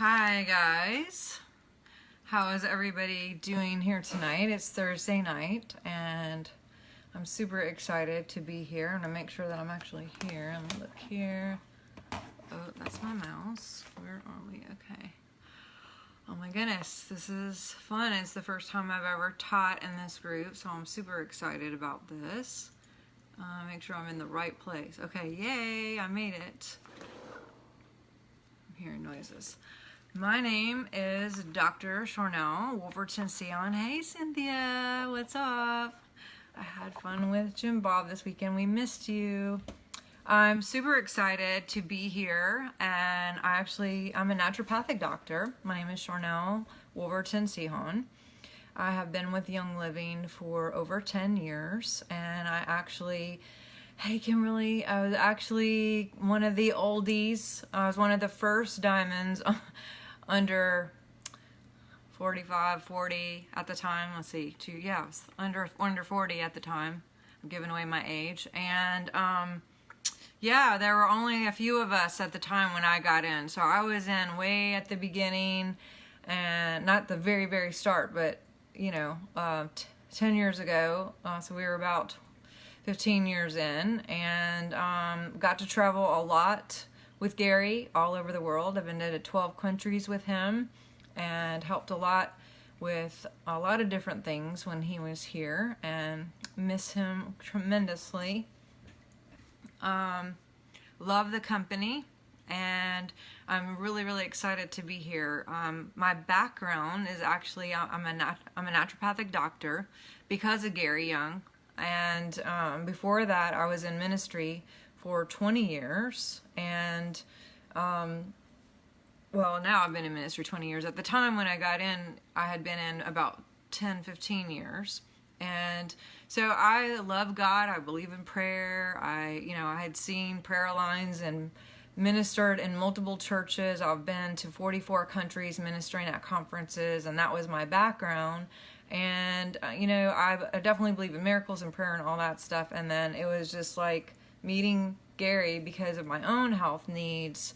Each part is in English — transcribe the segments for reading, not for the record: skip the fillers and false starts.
Hi guys, how is everybody doing here tonight? It's Thursday night and I'm super excited to be here. I'm gonna make sure that I'm actually here. I'm gonna look here. Oh, that's my mouse. Where are we? Okay. Oh my goodness, this is fun. It's the first time I've ever taught in this group, so I'm super excited about this. Make sure I'm in the right place. Okay, yay, I made it. I'm hearing noises. My name is Dr. Sharnael, Wolverton-Sehon. Hey Cynthia, what's up? I had fun with Jim Bob this weekend. We missed you. I'm super excited to be here, and I'm a naturopathic doctor. My name is Sharnael Wolverton-Sehon. I have been with Young Living for over 10 years, and hey Kimberly, I was actually one of the oldies. I was one of the first diamonds under 45, 40 at the time. Let's see, I was under 40 at the time. I'm giving away my age. And yeah, there were only a few of us at the time when I got in. So I was in way at the beginning, and not the very, very start, but 10 years ago. So we were about 15 years in, and got to travel a lot with Gary all over the world. I've been to 12 countries with him and helped a lot with a lot of different things when he was here, and miss him tremendously. Love the company, and I'm really, really excited to be here. My background is actually I'm a naturopathic doctor because of Gary Young, and before that I was in ministry for 20 years, and well, now I've been in ministry 20 years. At the time when I got in, I had been in about 10, 15 years. And so I love God. I believe in prayer. I had seen prayer lines and ministered in multiple churches. I've been to 44 countries ministering at conferences, and that was my background. And, I definitely believe in miracles and prayer and all that stuff. And then it was just like meeting Gary, because of my own health needs,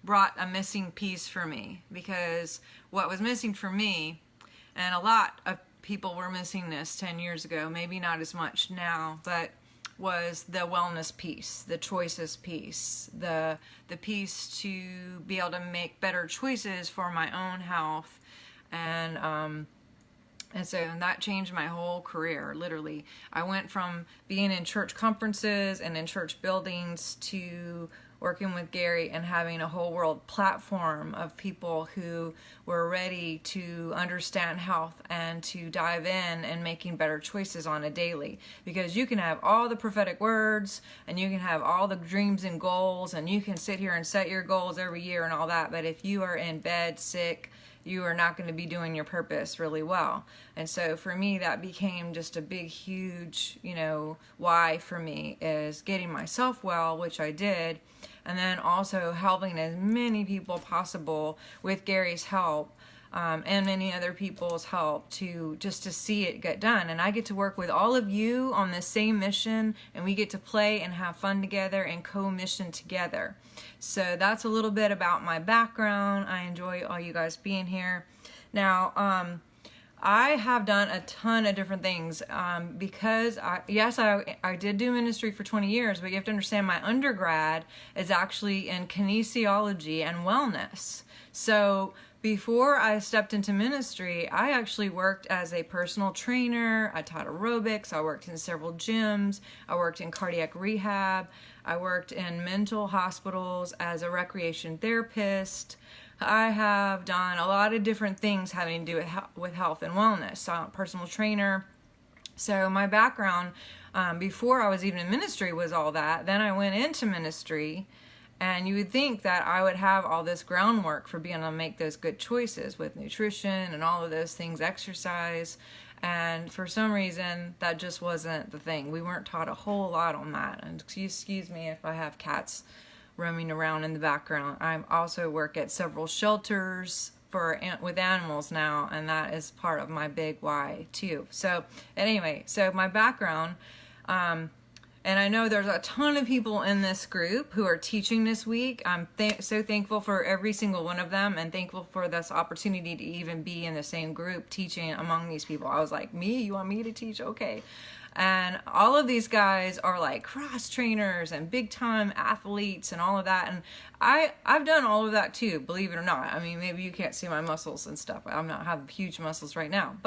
brought a missing piece for me. Because what was missing for me, and a lot of people were missing this 10 years ago, maybe not as much now, but was the wellness piece, the choices piece, the piece to be able to make better choices for my own health. And so that changed my whole career, literally. I went from being in church conferences and in church buildings to working with Gary and having a whole world platform of people who were ready to understand health and to dive in and making better choices on a daily. Because you can have all the prophetic words, and you can have all the dreams and goals, and you can sit here and set your goals every year and all that, but if you are in bed sick, you are not going to be doing your purpose really well. And so for me, that became just a big, huge, why for me is getting myself well, which I did, and then also helping as many people possible with Gary's help, and many other people's help to see it get done. And I get to work with all of you on the same mission, and we get to play and have fun together and co-mission together. So that's a little bit about my background. I enjoy all you guys being here. Now, I have done a ton of different things, because I did do ministry for 20 years, but you have to understand my undergrad is actually in kinesiology and wellness. So before I stepped into ministry, I actually worked as a personal trainer. I taught aerobics. I worked in several gyms. I worked in cardiac rehab. I worked in mental hospitals as a recreation therapist. I have done a lot of different things having to do with health and wellness. So I'm a personal trainer. So my background, before I was even in ministry, was all that. Then I went into ministry, and you would think that I would have all this groundwork for being able to make those good choices with nutrition and all of those things, exercise. And for some reason, that just wasn't the thing. We weren't taught a whole lot on that. And excuse me if I have cats roaming around in the background. I also work at several shelters with animals now, and that is part of my big why too. So anyway, so my background, And I know there's a ton of people in this group who are teaching this week. I'm so thankful for every single one of them, and thankful for this opportunity to even be in the same group teaching among these people. I was like, me? You want me to teach? Okay. And all of these guys are like cross trainers and big time athletes and all of that. And I've done all of that too, believe it or not. I mean, maybe you can't see my muscles and stuff. I'm not have huge muscles right now,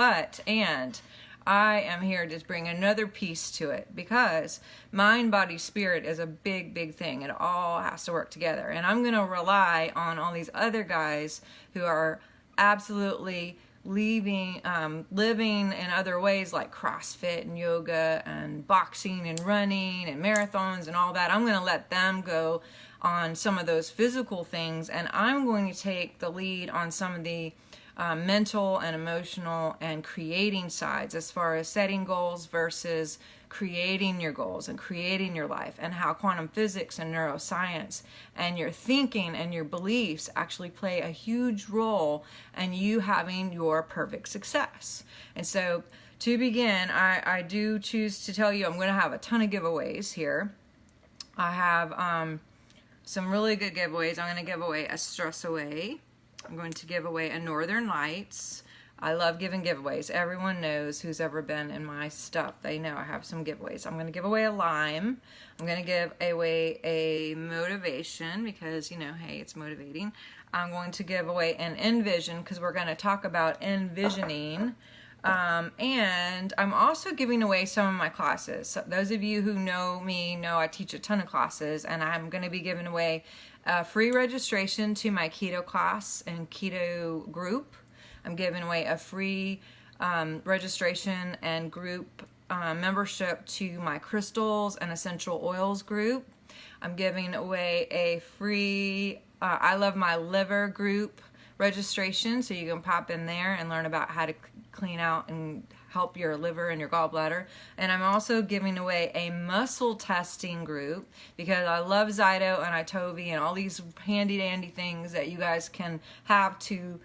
and I am here to bring another piece to it, because mind, body, spirit is a big, big thing. It all has to work together. And I'm going to rely on all these other guys who are absolutely living in other ways, like CrossFit and yoga and boxing and running and marathons and all that. I'm going to let them go on some of those physical things, and I'm going to take the lead on some of the mental and emotional and creating sides, as far as setting goals versus creating your goals and creating your life, and how quantum physics and neuroscience and your thinking and your beliefs actually play a huge role in you having your perfect success. And so to begin, I do choose to tell you I'm going to have a ton of giveaways here. I have some really good giveaways. I'm going to give away a Stress Away. I'm going to give away a Northern Lights. I love giving giveaways. Everyone knows who's ever been in my stuff. They know I have some giveaways. I'm going to give away a Lime. I'm going to give away a Motivation, because, you know, hey, it's motivating. I'm going to give away an Envision, because we're going to talk about envisioning. And I'm also giving away some of my classes. So those of you who know me know I teach a ton of classes, and I'm going to be giving away a free registration to my keto class and keto group. I'm giving away a free registration and group membership to my crystals and essential oils group. I'm giving away a free I Love My Liver group registration, so you can pop in there and learn about how to clean out and help your liver and your gallbladder. And I'm also giving away a muscle testing group, because I love Zyto and Itovi and all these handy dandy things that you guys can have to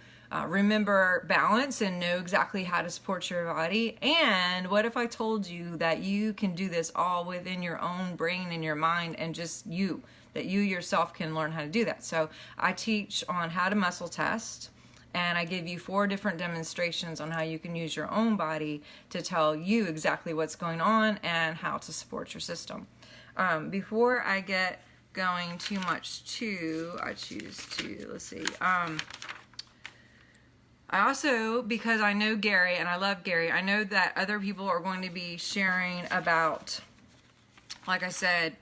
remember balance and know exactly how to support your body. And what if I told you that you can do this all within your own brain and your mind, and just that you yourself can learn how to do that. So I teach on how to muscle test, and I give you 4 different demonstrations on how you can use your own body to tell you exactly what's going on and how to support your system. Before I get going too much too, I choose to, let's see, I also, because I know Gary and I love Gary, I know that other people are going to be sharing about, like I said,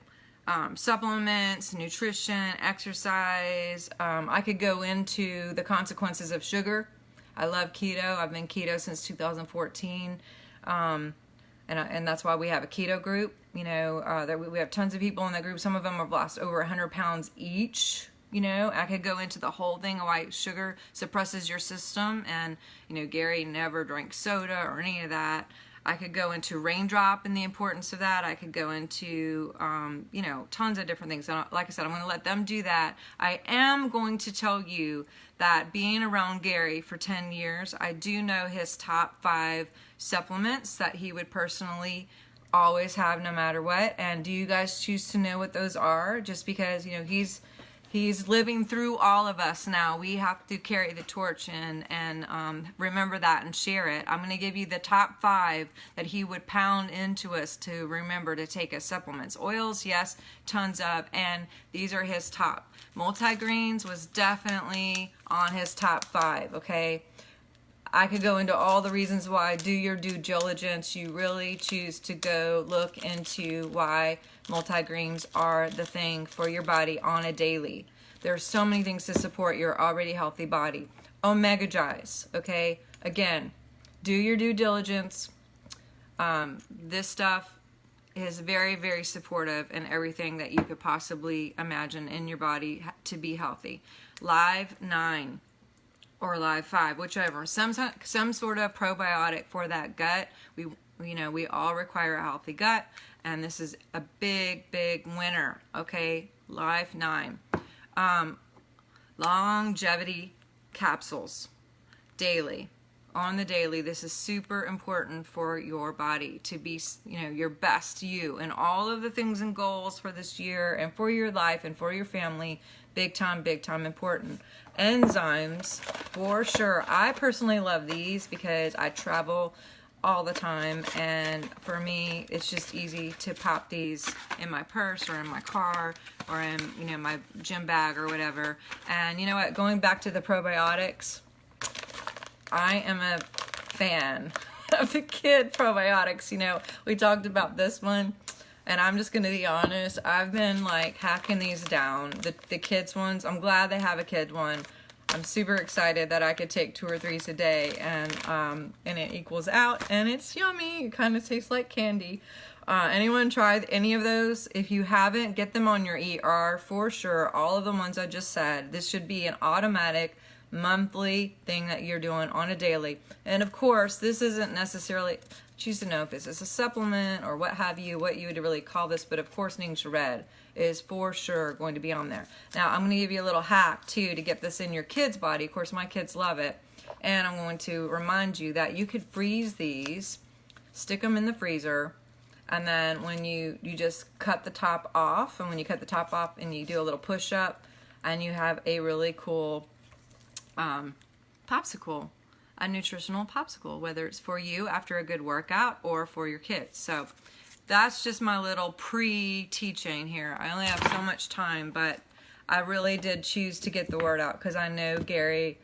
supplements, nutrition, exercise. I could go into the consequences of sugar. I love keto. I've been keto since 2014. And that's why we have a keto group. You know, we have tons of people in that group. Some of them have lost over 100 pounds each. You know, I could go into the whole thing of why sugar suppresses your system. And, you know, Gary never drank soda or any of that. I could go into raindrop and the importance of that. I could go into, you know, tons of different things. And like I said, I'm going to let them do that. I am going to tell you that being around Gary for 10 years, I do know his top 5 supplements that he would personally always have no matter what. And do you guys choose to know what those are? Just because, you know, he's living through all of us now. We have to carry the torch and remember that and share it. I'm going to give you the top 5 that he would pound into us to remember to take as supplements. Oils, yes, tons of, and these are his top. Multigreens was definitely on his top 5, okay? I could go into all the reasons why. Do your due diligence. You really choose to go look into why multigreens are the thing for your body on a daily. There's so many things to support your already healthy body. Omega Gies, okay? Again, do your due diligence. This stuff is very, very supportive in everything that you could possibly imagine in your body to be healthy. Live 9. Or Live 5, whichever, some sort of probiotic for that gut. We all require a healthy gut, and this is a big, big winner. Okay, Live 9, longevity capsules daily. on the daily. This is super important for your body to be, your best you, and all of the things and goals for this year and for your life and for your family. Big time important. Enzymes, for sure. I personally love these because I travel all the time, and for me it's just easy to pop these in my purse or in my car or in my gym bag or whatever. And you know what, going back to the probiotics, I am a fan of the kid probiotics. We talked about this one, and I'm just gonna be honest, I've been like hacking these down, the kids ones. I'm glad they have a kid one. I'm super excited that I could take 2 or 3 a day, and it equals out, and it's yummy. It kind of tastes like candy. Anyone tried any of those? If you haven't, get them on your ER for sure. All of the ones I just said. This should be an automatic monthly thing that you're doing on a daily. And of course, this isn't necessarily, choose to know if this is a supplement or what have you, what you would really call this, but of course Ning's Red is for sure going to be on there. Now I'm going to give you a little hack too to get this in your kid's body. Of course my kids love it, and I'm going to remind you that you could freeze these, stick them in the freezer, and then when you just cut the top off, and when you cut the top off and you do a little push up, and you have a really cool popsicle, a nutritional popsicle, whether it's for you after a good workout or for your kids. So that's just my little pre-teaching here. I only have so much time, but I really did choose to get the word out because I know Gary,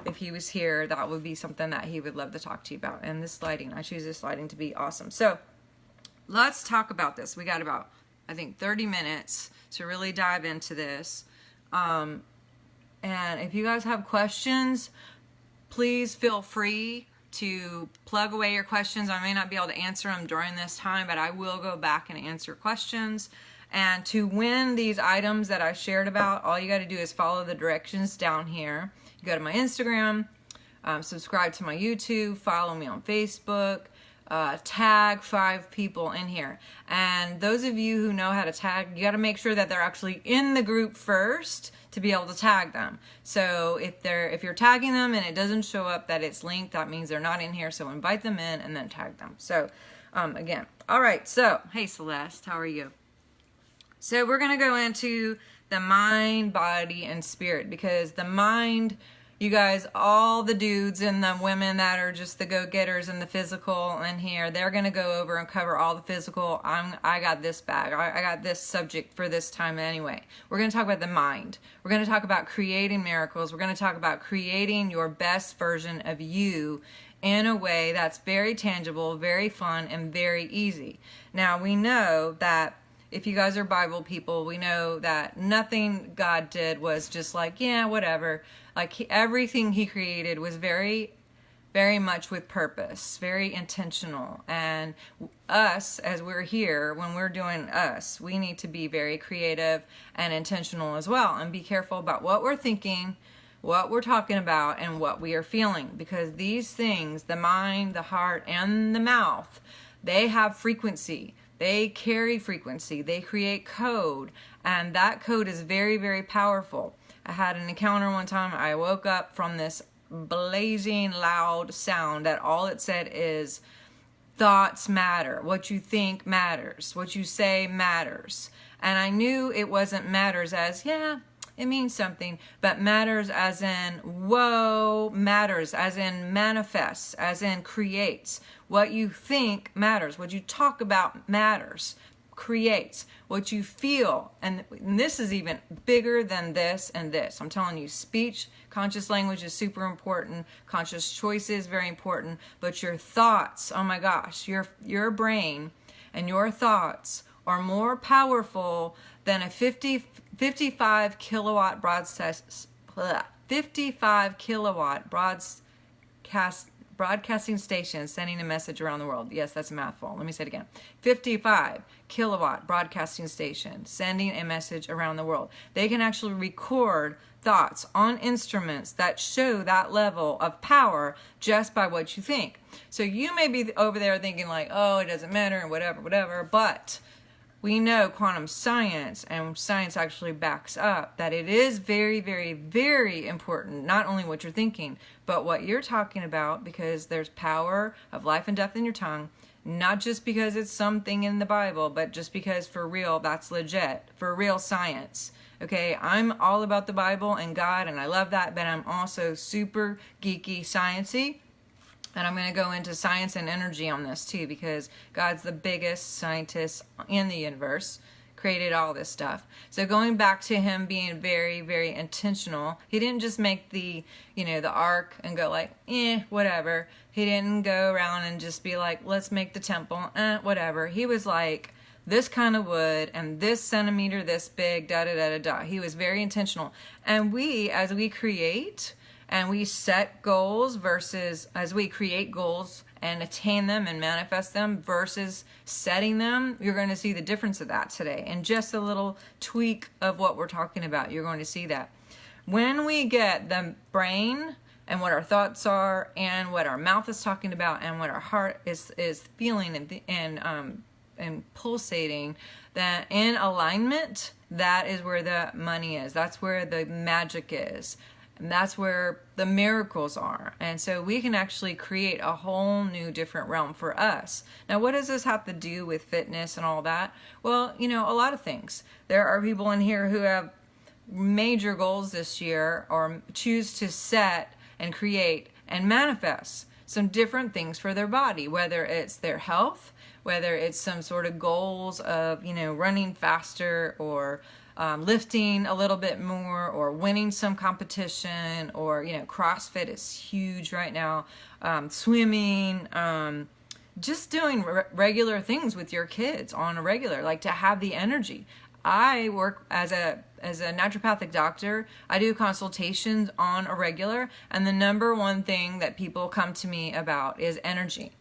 if he was here, that would be something that he would love to talk to you about. And this lighting, I choose this lighting to be awesome. So let's talk about this. We got about, I think, 30 minutes to really dive into this. And if you guys have questions, please feel free to plug away your questions. I may not be able to answer them during this time, but I will go back and answer questions. And to win these items that I shared about, all you got to do is follow the directions down here. You go to my Instagram, subscribe to my YouTube, follow me on Facebook, tag 5 people in here. And those of you who know how to tag, you got to make sure that they're actually in the group first to be able to tag them. So if you're tagging them and it doesn't show up that it's linked, that means they're not in here. So invite them in and then tag them. So again, all right. So hey Celeste, how are you? So we're gonna go into the mind, body, and spirit, because the mind, you guys, all the dudes and the women that are just the go-getters and the physical in here, they're going to go over and cover all the physical. I got this bag. I got this subject for this time anyway. We're going to talk about the mind. We're going to talk about creating miracles. We're going to talk about creating your best version of you in a way that's very tangible, very fun, and very easy. Now, we know that if you guys are Bible people, we know that nothing God did was just like, yeah, whatever. Like everything he created was very, very much with purpose, very intentional. And us, as we're here, when we're doing us, we need to be very creative and intentional as well, and be careful about what we're thinking, what we're talking about, and what we are feeling. Because these things, the mind, the heart, and the mouth, they have frequency. They carry frequency. They create code. And that code is very, very powerful. I had an encounter one time. I woke up from this blazing loud sound that all it said is, thoughts matter. What you think matters. What you say matters. And I knew it wasn't matters as, yeah, it means something, but matters as in, whoa, matters as in manifests, as in creates. What you think matters. What you talk about matters. Creates. What you feel, and this is even bigger than this and this. I'm telling you, speech, conscious language is super important. Conscious choice is very important. But your thoughts, oh my gosh, your brain and your thoughts are more powerful than a 55 kilowatt broadcasting station sending a message around the world. Yes, that's a mouthful. Let me say it again. 55 kilowatt broadcasting station sending a message around the world. They can actually record thoughts on instruments that show that level of power just by what you think. So you may be over there thinking like, oh, it doesn't matter and whatever, but we know quantum science, and science actually backs up, that it is very, very, very important, not only what you're thinking, but what you're talking about, because there's power of life and death in your tongue, not just because it's something in the Bible, but just because for real, that's legit, for real science. Okay, I'm all about the Bible and God, and I love that, but I'm also super geeky, sciencey. And I'm going to go into science and energy on this too, because God's the biggest scientist in the universe, created all this stuff. So going back to him being very, very intentional, he didn't just make the ark and go like, whatever. He didn't go around and just be like, let's make the temple, whatever. He was like, this kind of wood and this centimeter, this big, da-da-da-da-da. He was very intentional. And we, as we create and we set goals versus as we create goals and attain them and manifest them versus setting them, you're going to see the difference of that today. And just a little tweak of what we're talking about, you're going to see that. When we get the brain and what our thoughts are and what our mouth is talking about and what our heart is feeling and pulsating, that in alignment, that is where the money is. That's where the magic is. And that's where the miracles are. And so we can actually create a whole new different realm for us. Now, what does this have to do with fitness and all that? Well, a lot of things. There are people in here who have major goals this year or choose to set and create and manifest some different things for their body, whether it's their health, whether it's some sort of goals of, running faster or lifting a little bit more or winning some competition, or, CrossFit is huge right now, swimming, just doing regular things with your kids on a regular, like to have the energy. I work as a naturopathic doctor. I do consultations on a regular, and the number one thing that people come to me about is energy,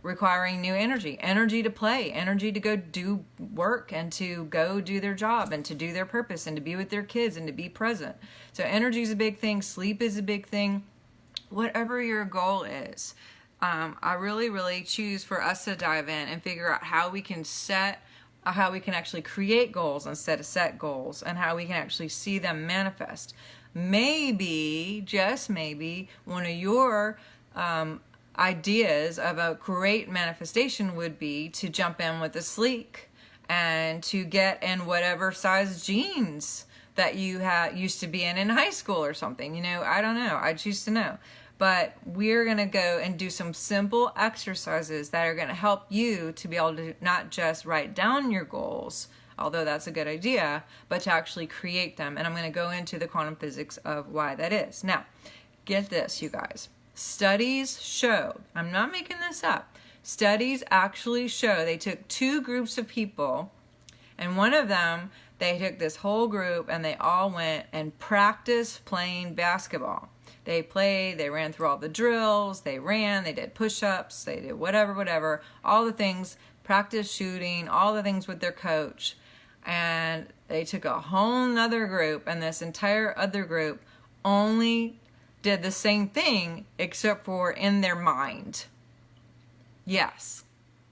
requiring new energy to play, energy to go do work and to go do their job and to do their purpose and to be with their kids and to be present. So energy is a big thing. Sleep is a big thing. Whatever your goal is, I really, really choose for us to dive in and figure out how we can actually create goals instead of set goals, and how we can actually see them manifest. Maybe, just maybe, one of your ideas of a great manifestation would be to jump in with a sleek and to get in whatever size jeans that you used to be in high school or something. I don't know. I choose to know. But we're going to go and do some simple exercises that are going to help you to be able to not just write down your goals, although that's a good idea, but to actually create them. And I'm going to go into the quantum physics of why that is. Now, get this, you guys. Studies show, I'm not making this up, studies actually show, they took two groups of people, and one of them, they took this whole group and they all went and practiced playing basketball. They played, they ran through all the drills, they ran, they did push-ups, they did whatever, all the things, practice shooting, all the things with their coach. And they took a whole nother group, and this entire other group only did the same thing except for in their mind. Yes,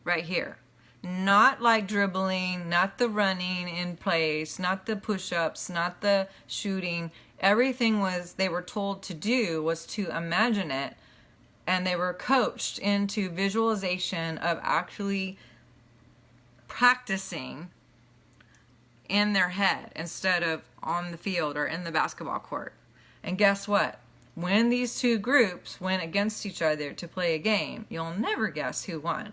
right here. Not like dribbling, not the running in place, not the push-ups, not the shooting. Everything they were told to do was to imagine it, and they were coached into visualization of actually practicing in their head instead of on the field or in the basketball court. And guess what? When these two groups went against each other to play a game, you'll never guess who won.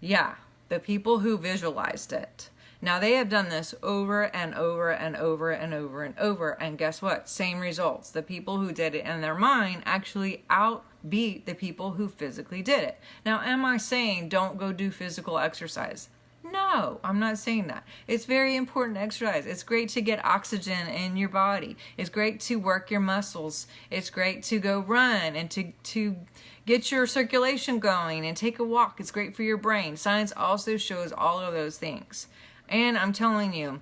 Yeah, the people who visualized it. Now, they have done this over and over and over and over and over, and guess what? Same results. The people who did it in their mind actually outbeat the people who physically did it. Now, am I saying don't go do physical exercise? No, I'm not saying that. It's very important to exercise. It's great to get oxygen in your body. It's great to work your muscles. It's great to go run and to get your circulation going and take a walk. It's great for your brain. Science also shows all of those things. And I'm telling you,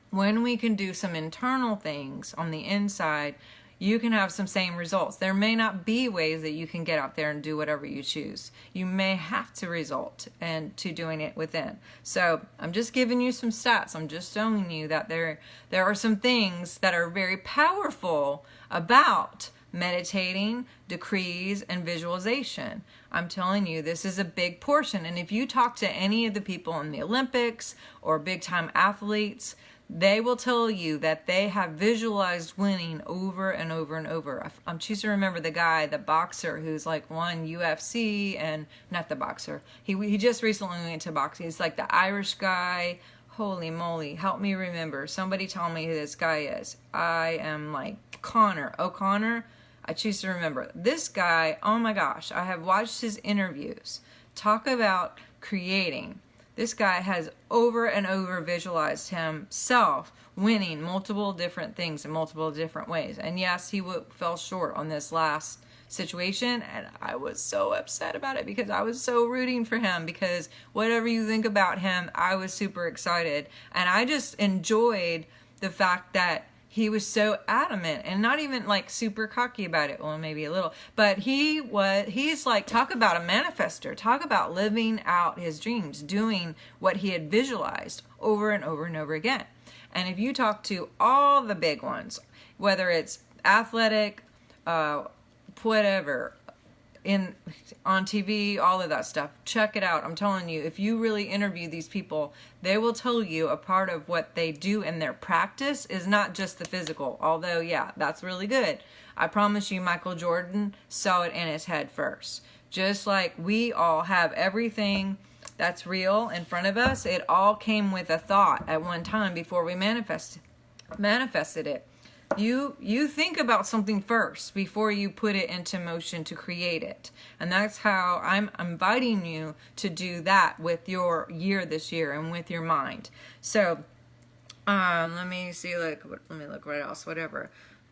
when we can do some internal things on the inside, you can have some same results. There may not be ways that you can get out there and do whatever you choose. You may have to resort and to doing it within. So I'm just giving you some stats. I'm just showing you that there are some things that are very powerful about meditating, decrees, and visualization. I'm telling you, this is a big portion. And if you talk to any of the people in the Olympics or big time athletes, they will tell you that they have visualized winning over and over and over. I'm choosing to remember the boxer who's like won UFC, and not the boxer. He just recently went to boxing. He's like the Irish guy. Holy moly, help me remember. Somebody tell me who this guy is. I am like O'Connor. I choose to remember. This guy, oh my gosh, I have watched his interviews. Talk about creating. This guy has over and over visualized himself winning multiple different things in multiple different ways. And yes, he fell short on this last situation, and I was so upset about it because I was so rooting for him, because whatever you think about him, I was super excited. And I just enjoyed the fact that he was so adamant and not even like super cocky about it. Well, maybe a little, but he's like, talk about a manifester, talk about living out his dreams, doing what he had visualized over and over and over again. And if you talk to all the big ones, whether it's athletic, whatever, on TV, all of that stuff, check it out. I'm telling you, if you really interview these people, they will tell you a part of what they do in their practice is not just the physical, although yeah, that's really good. I promise you, Michael Jordan saw it in his head first. Just like we all have everything that's real in front of us, it all came with a thought at one time before we manifested it. You think about something first before you put it into motion to create it. And that's how I'm inviting you to do that with your year this year and with your mind. So, let me see, let me look what else, whatever.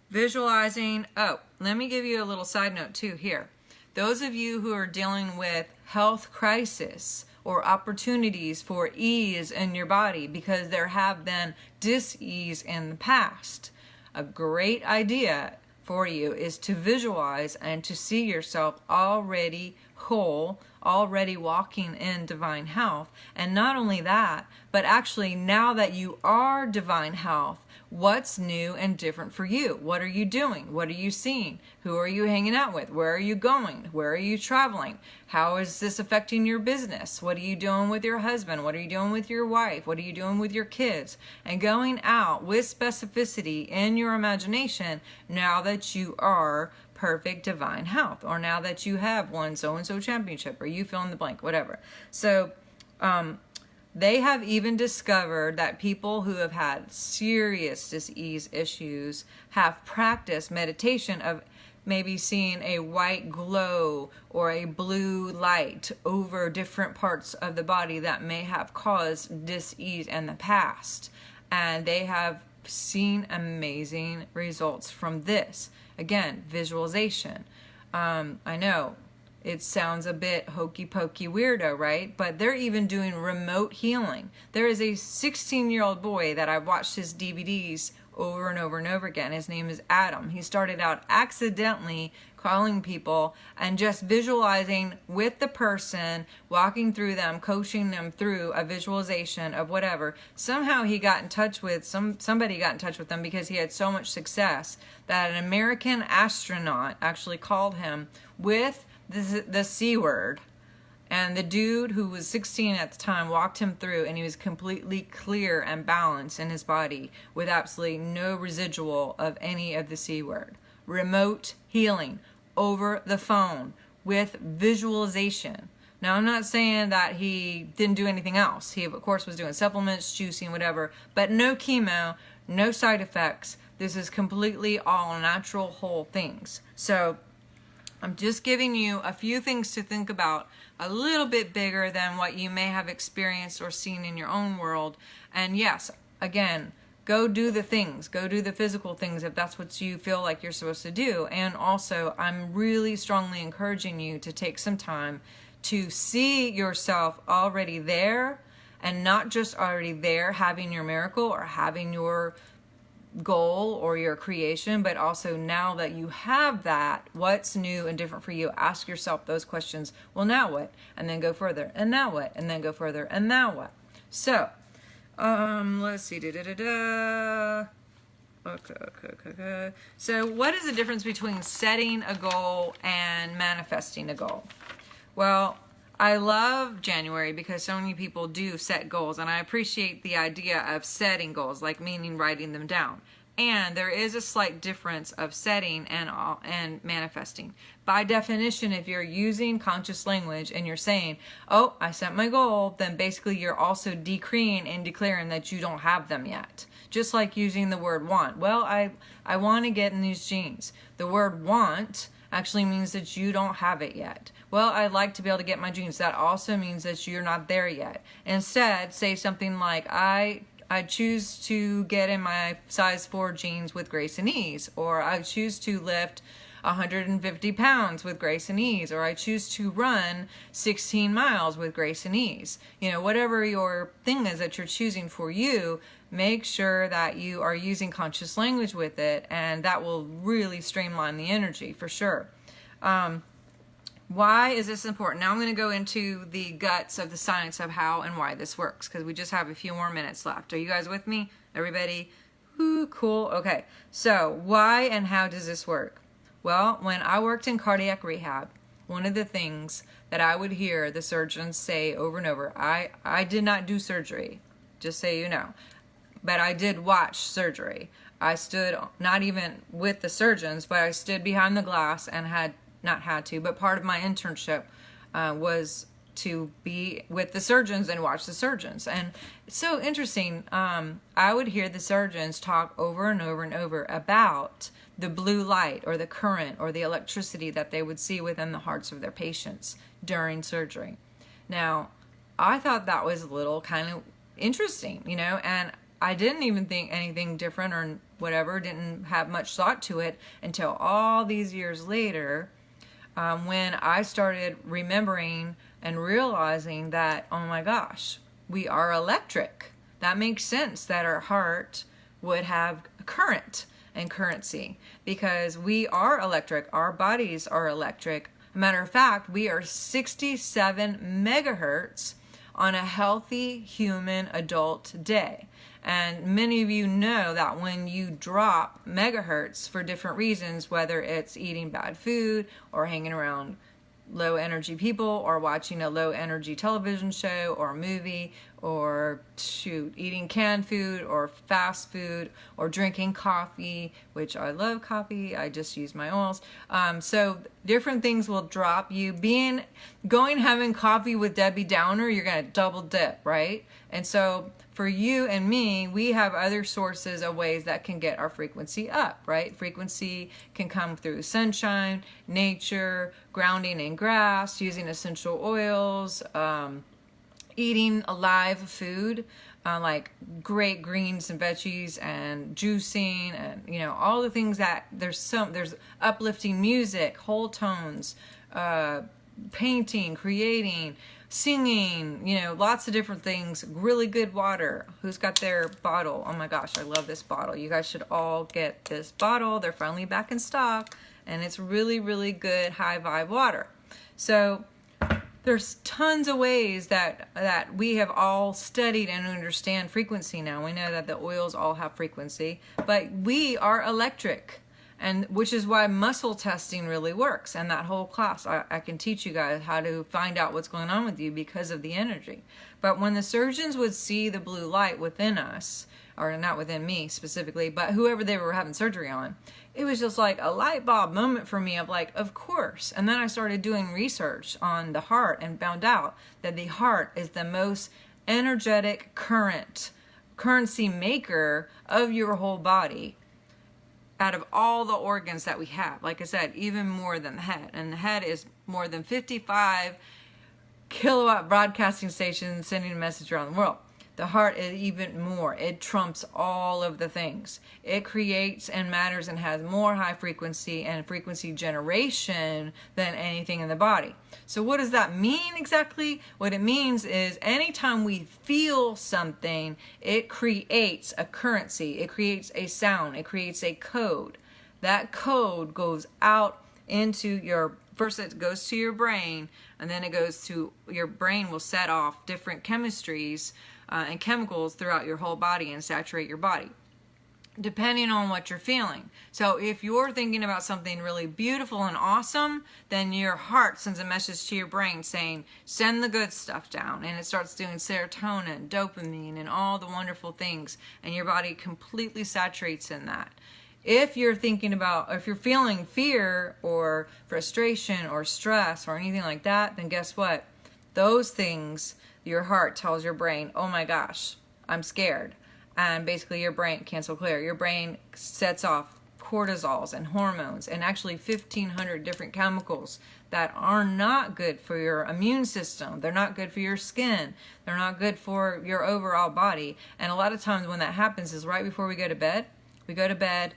Visualizing. Oh, let me give you a little side note too here. Those of you who are dealing with health crisis or opportunities for ease in your body because there have been dis-ease in the past, a great idea for you is to visualize and to see yourself already whole, already walking in divine health. And not only that, but actually now that you are divine health, what's new and different for you? What are you doing? What are you seeing? Who are you hanging out with? Where are you going? Where are you traveling? How is this affecting your business? What are you doing with your husband? What are you doing with your wife? What are you doing with your kids? And going out with specificity in your imagination now that you are perfect divine health, or now that you have won so-and-so championship, or you fill in the blank, whatever. So, they have even discovered that people who have had serious disease issues have practiced meditation of maybe seeing a white glow or a blue light over different parts of the body that may have caused disease in the past. And they have seen amazing results from this. Again, visualization. I know it sounds a bit hokey pokey weirdo, right? But they're even doing remote healing. There is a 16-year-old boy that I've watched his DVDs over and over and over again. His name is Adam. He started out accidentally calling people and just visualizing with the person, walking through them, coaching them through a visualization of whatever. Somehow he got in touch with, somebody got in touch with them because he had so much success that an American astronaut actually called him with the C word. And the dude who was 16 at the time walked him through, and he was completely clear and balanced in his body with absolutely no residual of any of the C word. Remote healing over the phone with visualization. Now, I'm not saying that he didn't do anything else. He, of course, was doing supplements, juicing, whatever, but no chemo, no side effects. This is completely all natural, whole things. So I'm just giving you a few things to think about, a little bit bigger than what you may have experienced or seen in your own world. And yes, again, go do the things, go do the physical things if that's what you feel like you're supposed to do. And also, I'm really strongly encouraging you to take some time to see yourself already there, and not just already there having your miracle or having your goal or your creation, but also now that you have that, what's new and different for you? Ask yourself those questions. Well, now what? And then go further. And now what? And then go further. And now what? So, let's see. Okay. So what is the difference between setting a goal and manifesting a goal? Well, I love January because so many people do set goals, and I appreciate the idea of setting goals, like meaning writing them down. And there is a slight difference of setting and manifesting. By definition, if you're using conscious language and you're saying, oh, I set my goal, then basically you're also decreeing and declaring that you don't have them yet. Just like using the word want. Well, I want to get in these jeans. The word want actually means that you don't have it yet. Well, I'd like to be able to get my jeans. That also means that you're not there yet. Instead, say something like, I choose to get in my size 4 jeans with grace and ease, or I choose to lift 150 pounds with grace and ease, or I choose to run 16 miles with grace and ease. You know, whatever your thing is that you're choosing for you, make sure that you are using conscious language with it, and that will really streamline the energy for sure. Why is this important? Now I'm going to go into the guts of the science of how and why this works, because we just have a few more minutes left. Are you guys with me? Everybody? Ooh, cool. Okay. So why and how does this work? Well, when I worked in cardiac rehab, one of the things that I would hear the surgeons say over and over, I did not do surgery, just so you know, but I did watch surgery. I stood, not even with the surgeons, but I stood behind the glass and but part of my internship was to be with the surgeons and watch the surgeons. And it's so interesting. I would hear the surgeons talk over and over and over about the blue light or the current or the electricity that they would see within the hearts of their patients during surgery. Now, I thought that was a little kind of interesting, you know, and I didn't even think anything different or whatever, didn't have much thought to it until all these years later, when I started remembering and realizing that, oh my gosh, we are electric. That makes sense that our heart would have current and currency because we are electric. Our bodies are electric. Matter of fact, we are 67 megahertz on a healthy human adult day. And many of you know that when you drop megahertz for different reasons, whether it's eating bad food or hanging around low energy people or watching a low energy television show or movie or eating canned food or fast food or drinking coffee, which I love coffee, I just use my oils. So different things will drop you. Having coffee with Debbie Downer, you're going to double dip, right? And so for you and me, we have other sources of ways that can get our frequency up, right? Frequency can come through sunshine, nature, grounding in grass, using essential oils, eating alive food, like great greens and veggies and juicing and, you know, all the things that there's uplifting music, whole tones, painting, creating, singing, you know, lots of different things, really good water. Who's got their bottle? Oh my gosh, I love this bottle. You guys should all get this bottle. They're finally back in stock and it's really, really good high vibe water. So there's tons of ways that we have all studied and understand frequency now. We know that the oils all have frequency, but we are electric. And which is why muscle testing really works. And that whole class, I can teach you guys how to find out what's going on with you because of the energy. But when the surgeons would see the blue light within us, or not within me specifically, but whoever they were having surgery on, it was just like a light bulb moment for me of like, of course. And then I started doing research on the heart and found out that the heart is the most energetic currency maker of your whole body. Out of all the organs that we have, like I said, even more than the head. And the head is more than 55 kilowatt broadcasting stations sending a message around the world. The heart is even more. It trumps all of the things. It creates and matters and has more high frequency and frequency generation than anything in the body. So what does that mean exactly? What it means is anytime we feel something, it creates a currency. It creates a sound. It creates a code. That code goes out into your, first it goes to your brain, and then it goes to, your brain will set off different chemistries and chemicals throughout your whole body and saturate your body, depending on what you're feeling. So if you're thinking about something really beautiful and awesome, then your heart sends a message to your brain saying, send the good stuff down. And it starts doing serotonin, dopamine, and all the wonderful things. And your body completely saturates in that. If you're thinking about, if you're feeling fear or frustration or stress or anything like that, then guess what? Those things, your heart tells your brain, oh my gosh, I'm scared. And basically your brain, cancel clear, your brain sets off cortisols and hormones and actually 1,500 different chemicals that are not good for your immune system. They're not good for your skin. They're not good for your overall body. And a lot of times when that happens is right before we go to bed. We go to bed,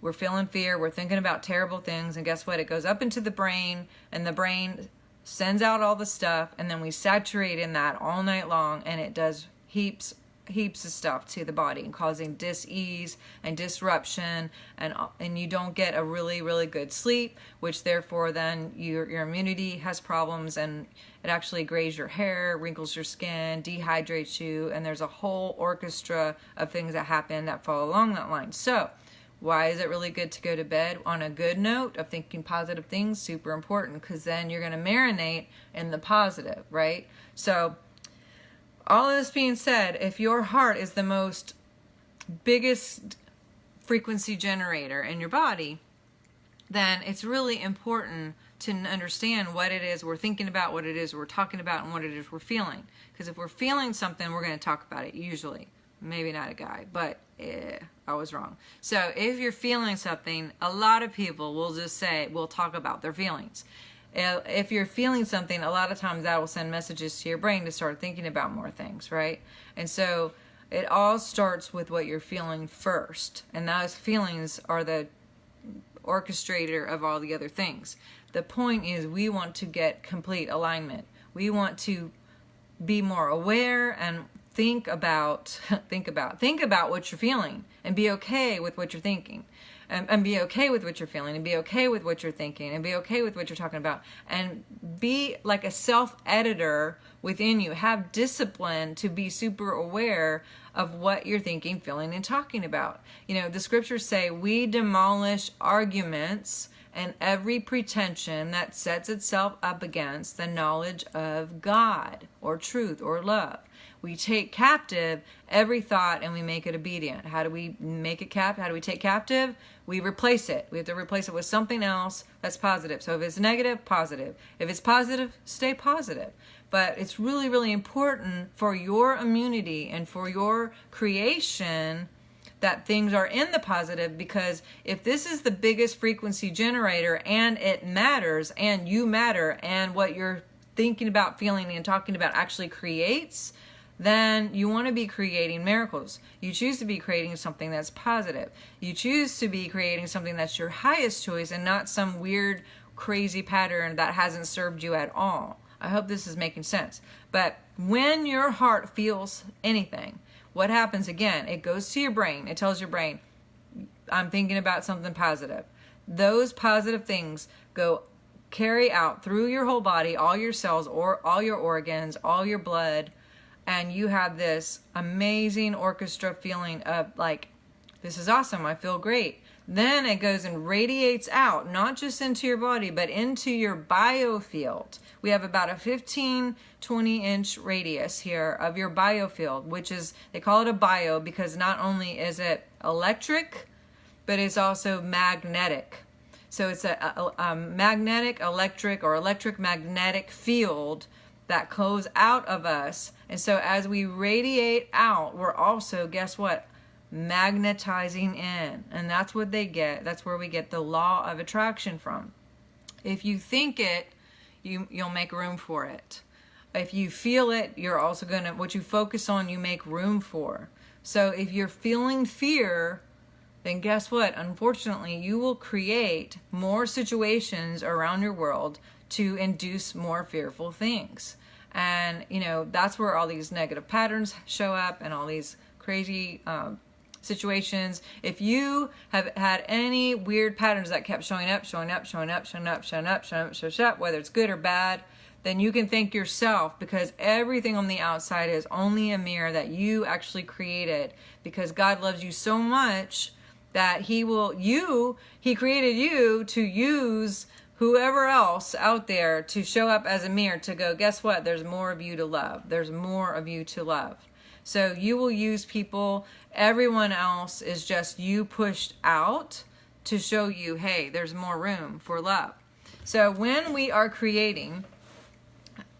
we're feeling fear, we're thinking about terrible things, and guess what? It goes up into the brain, and the brain sends out all the stuff, and then we saturate in that all night long, and it does heaps of stuff to the body, and causing dis-ease and disruption, and you don't get a really, really good sleep, which therefore then your immunity has problems, and it actually grays your hair, wrinkles your skin, dehydrates you, and there's a whole orchestra of things that happen that fall along that line. So why is it really good to go to bed on a good note of thinking positive things? Super important, because then you're going to marinate in the positive, right? So all of this being said, if your heart is the biggest frequency generator in your body, then it's really important to understand what it is we're thinking about, what it is we're talking about, and what it is we're feeling. Because if we're feeling something, we're going to talk about it, usually. Maybe not a guy, but I was wrong. So if you're feeling something, a lot of people will just say, we'll talk about their feelings. If you're feeling something, a lot of times that will send messages to your brain to start thinking about more things, right? And so it all starts with what you're feeling first. And those feelings are the orchestrator of all the other things. The point is we want to get complete alignment. We want to be more aware and think about what you're feeling, and be okay with what you're thinking, and be okay with what you're feeling, and be okay with what you're thinking, and be okay with what you're talking about, and be like a self-editor within you. Have discipline to be super aware of what you're thinking, feeling, and talking about. You know, the scriptures say we demolish arguments and every pretension that sets itself up against the knowledge of God or truth or love. We take captive every thought and we make it obedient. How do we make it captive? How do we take captive? We replace it. We have to replace it with something else that's positive. So if it's negative, positive. If it's positive, stay positive. But it's really, really important for your immunity and for your creation that things are in the positive, because if this is the biggest frequency generator and it matters and you matter and what you're thinking about, feeling, and talking about actually creates, then you want to be creating miracles. You choose to be creating something that's positive. You choose to be creating something that's your highest choice and not some weird, crazy pattern that hasn't served you at all. I hope this is making sense. But when your heart feels anything, what happens again? It goes to your brain. It tells your brain, I'm thinking about something positive. Those positive things carry out through your whole body, all your cells, or all your organs, all your blood, and you have this amazing orchestra feeling of like, this is awesome, I feel great. Then it goes and radiates out, not just into your body, but into your biofield. We have about a 15, 20-inch radius here of your biofield, which is, they call it a bio because not only is it electric, but it's also magnetic. So it's a magnetic, electric, or electric-magnetic field that goes out of us. And so as we radiate out, we're also, guess what? Magnetizing in. And that's what they get. That's where we get the law of attraction from. If you think it, you'll make room for it. if you feel it, you're also going to, what you focus on, you make room for. So if you're feeling fear, then guess what? Unfortunately, you will create more situations around your world to induce more fearful things. And, that's where all these negative patterns show up and all these crazy situations. If you have had any weird patterns that kept showing up, whether it's good or bad, then you can thank yourself, because everything on the outside is only a mirror that you actually created, because God loves you so much that He created you to use whoever else out there to show up as a mirror to go, guess what? There's more of you to love. There's more of you to love. So you will use people. Everyone else is just you pushed out to show you, hey, there's more room for love. So when we are creating,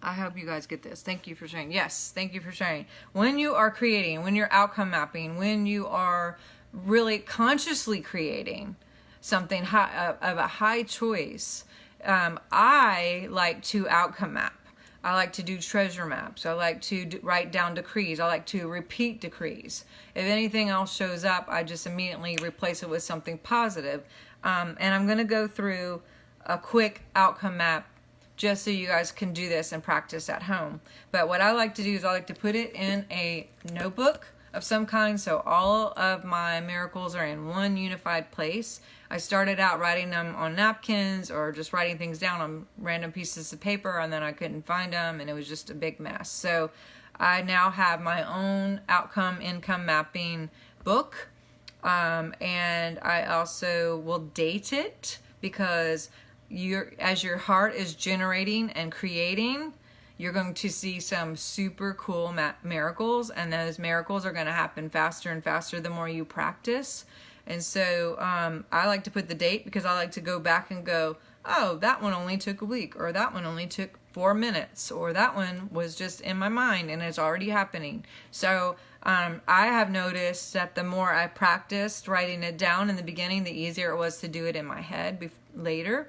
I hope you guys get this. Thank you for sharing. Yes, thank you for sharing. When you are creating, when you're outcome mapping, when you are really consciously creating something of a high choice, I like to outcome map. I like to do treasure maps. I like to write down decrees. I like to repeat decrees. If anything else shows up, I just immediately replace it with something positive. And I'm going to go through a quick outcome map just so you guys can do this and practice at home. But what I like to do is I like to put it in a notebook of some kind, so all of my miracles are in one unified place. I started out writing them on napkins or just writing things down on random pieces of paper, and then I couldn't find them, and it was just a big mess. So I now have my own outcome income mapping book, and I also will date it, because as your heart is generating and creating, you're going to see some super cool miracles, and those miracles are going to happen faster and faster the more you practice. And so I like to put the date, because I like to go back and go, oh, that one only took a week, or that one only took 4 minutes, or that one was just in my mind and it's already happening. So I have noticed that the more I practiced writing it down in the beginning, the easier it was to do it in my head later.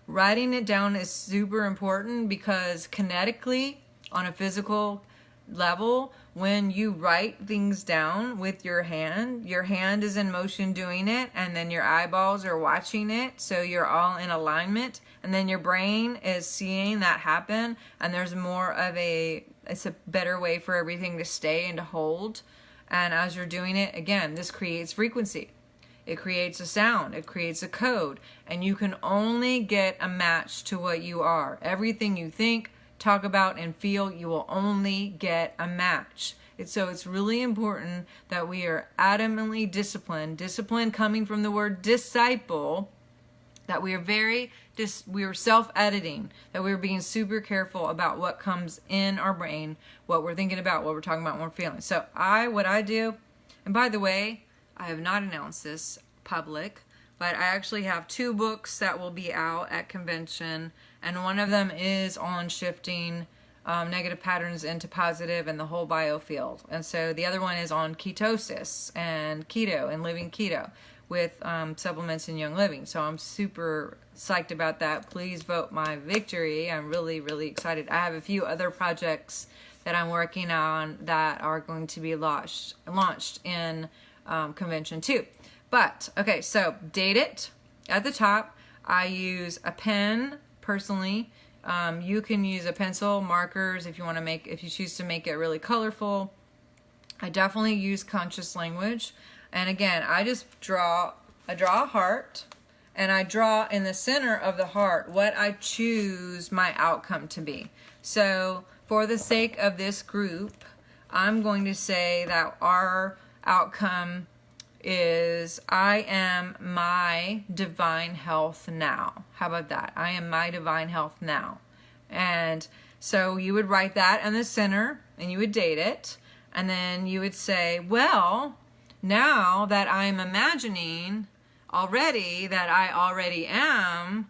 Writing it down is super important, because kinetically, on a physical level, when you write things down with your hand is in motion doing it, and then your eyeballs are watching it, so you're all in alignment, and then your brain is seeing that happen, and there's more of it's a better way for everything to stay and to hold. And as you're doing it, again, this creates frequency. It creates a sound. It creates a code. And you can only get a match to what you are. Everything you think, talk about, and feel, you will only get a match. So it's really important that we are adamantly disciplined. Discipline coming from the word disciple. That we are self-editing. That we're being super careful about what comes in our brain, what we're thinking about, what we're talking about, what we're feeling. So what I do, and by the way, I have not announced this public, but I actually have 2 books that will be out at convention, and one of them is on shifting negative patterns into positive and the whole biofield. And so the other one is on ketosis and keto and living keto with supplements and young living. So I'm super psyched about that. Please vote my victory. I'm really, really excited. I have a few other projects that I'm working on that are going to be launched in convention too. But okay, so date it. At the top, I use a pen personally. You can use a pencil, markers if you choose to make it really colorful. I definitely use conscious language. And again, I draw a heart, and I draw in the center of the heart what I choose my outcome to be. So for the sake of this group, I'm going to say that our outcome is I am my divine health now. How about that? I am my divine health now. And so you would write that in the center, and you would date it, and then you would say, well, now that I'm imagining already that I already am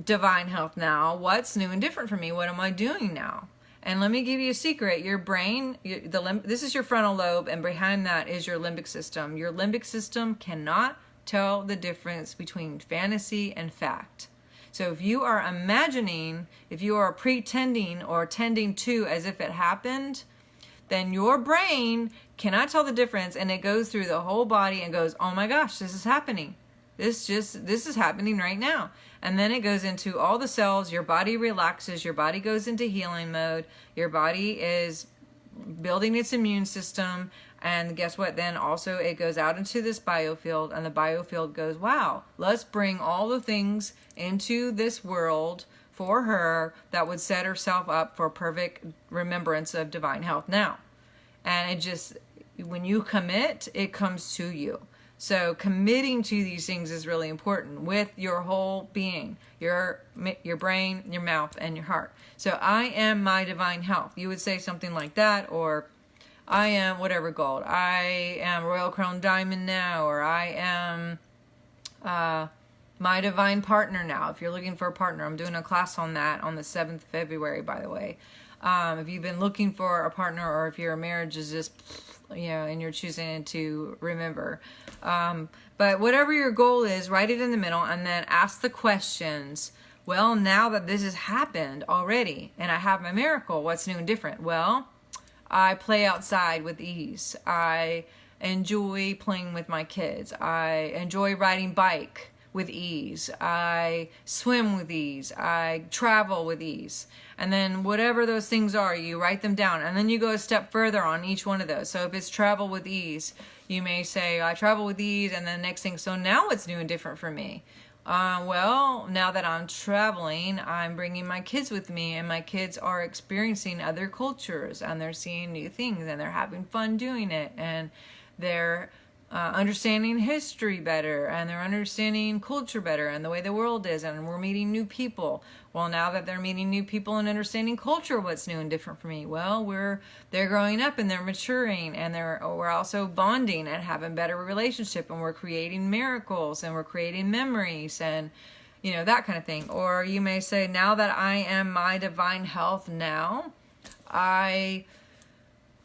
divine health now, what's new and different for me? What am I doing now? And let me give you a secret. Your brain, this is your frontal lobe, and behind that is your limbic system. Your limbic system cannot tell the difference between fantasy and fact. So if you are imagining, if you are pretending or tending to as if it happened, then your brain cannot tell the difference, and it goes through the whole body and goes, oh my gosh, this is happening. This is happening right now. And then it goes into all the cells, your body relaxes, your body goes into healing mode, your body is building its immune system, and guess what? Then also it goes out into this biofield, and the biofield goes, wow, let's bring all the things into this world for her that would set herself up for perfect remembrance of divine health now. And it just, when you commit, it comes to you. So committing to these things is really important with your whole being, your brain, your mouth, and your heart. So I am my divine health. You would say something like that, or I am whatever gold. I am Royal Crown Diamond now, or I am my divine partner now. If you're looking for a partner, I'm doing a class on that on the 7th of February, by the way. If you've been looking for a partner, or if your marriage is just, and you're choosing to remember. But whatever your goal is, write it in the middle and then ask the questions. Well, now that this has happened already and I have my miracle, what's new and different? Well, I play outside with ease. I enjoy playing with my kids. I enjoy riding bike with ease. I swim with ease. I travel with ease. And then whatever those things are, you write them down. And then you go a step further on each one of those. So if it's travel with ease, you may say, I travel with ease. And then next thing, so now what's new and different for me? Well, now that I'm traveling, I'm bringing my kids with me, and my kids are experiencing other cultures, and they're seeing new things, and they're having fun doing it, and they're understanding history better, and they're understanding culture better, and the way the world is, and we're meeting new people. Well, now that they're meeting new people and understanding culture, what's new and different for me? Well, they're growing up and they're maturing, and we're also bonding and having better relationship, and we're creating miracles, and we're creating memories, and that kind of thing. Or you may say, now that I am my divine health now, I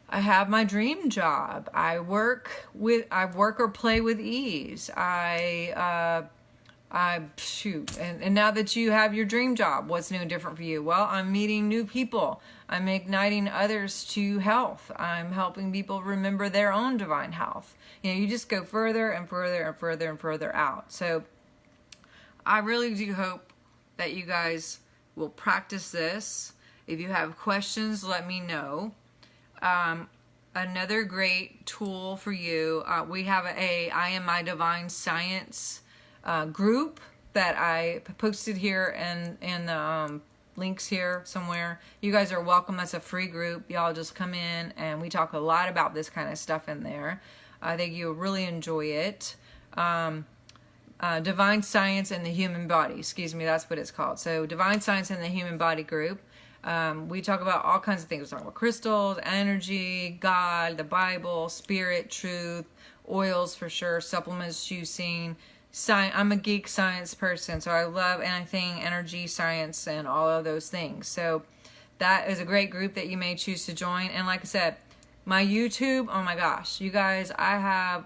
have my dream job. I work or play with ease. And now that you have your dream job, what's new and different for you? Well, I'm meeting new people. I'm igniting others to health. I'm helping people remember their own divine health. You just go further and further and further and further out. So I really do hope that you guys will practice this. If you have questions, let me know. Another great tool for you, we have I Am My Divine Science group that I posted here in the links here somewhere. You guys are welcome. That's a free group. Y'all just come in, and we talk a lot about this kind of stuff in there. I think you'll really enjoy it. Divine Science in the Human Body. Excuse me, that's what it's called. So Divine Science in the Human Body group. We talk about all kinds of things. We talk about crystals, energy, God, the Bible, spirit, truth, oils for sure, supplements, juicing. I'm a geek science person, so I love anything energy, science, and all of those things. So that is a great group that you may choose to join. And like I said, my YouTube, oh my gosh, you guys, I have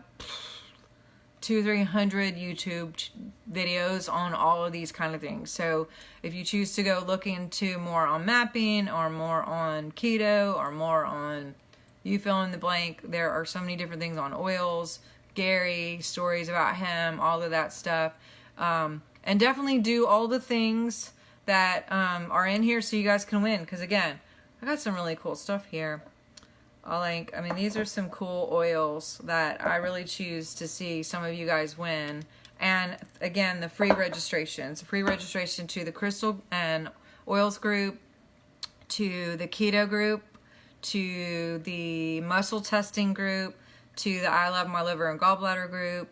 200-300 YouTube videos on all of these kind of things. So if you choose to go look into more on mapping, or more on keto, or more on you fill in the blank, there are so many different things on oils, Gary, stories about him, all of that stuff. And definitely do all the things that are in here so you guys can win. Because again, I got some really cool stuff here. These are some cool oils that I really choose to see some of you guys win. And again, the free registrations. Free registration to the Crystal and Oils group, to the Keto group, to the Muscle Testing group, to the I Love My Liver and Gallbladder group.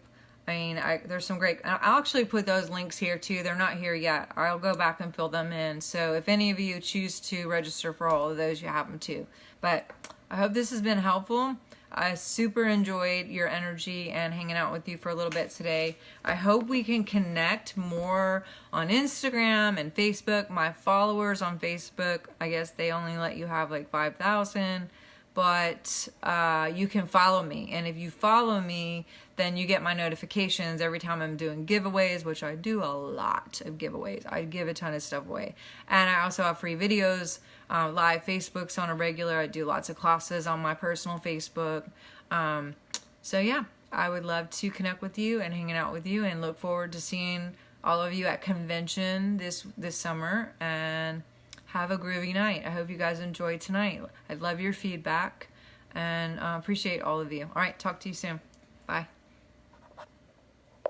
There's some great... I'll actually put those links here too. They're not here yet. I'll go back and fill them in. So if any of you choose to register for all of those, you have them too. But I hope this has been helpful. I super enjoyed your energy and hanging out with you for a little bit today. I hope we can connect more on Instagram and Facebook. My followers on Facebook, I guess they only let you have like 5,000, but you can follow me. And if you follow me, then you get my notifications every time I'm doing giveaways, which I do a lot of giveaways. I give a ton of stuff away. And I also have free videos, live Facebooks on a regular. I do lots of classes on my personal Facebook. So yeah, I would love to connect with you and hanging out with you, and look forward to seeing all of you at convention this summer. And have a groovy night. I hope you guys enjoyed tonight. I'd love your feedback, and appreciate all of you. All right, talk to you soon. Bye.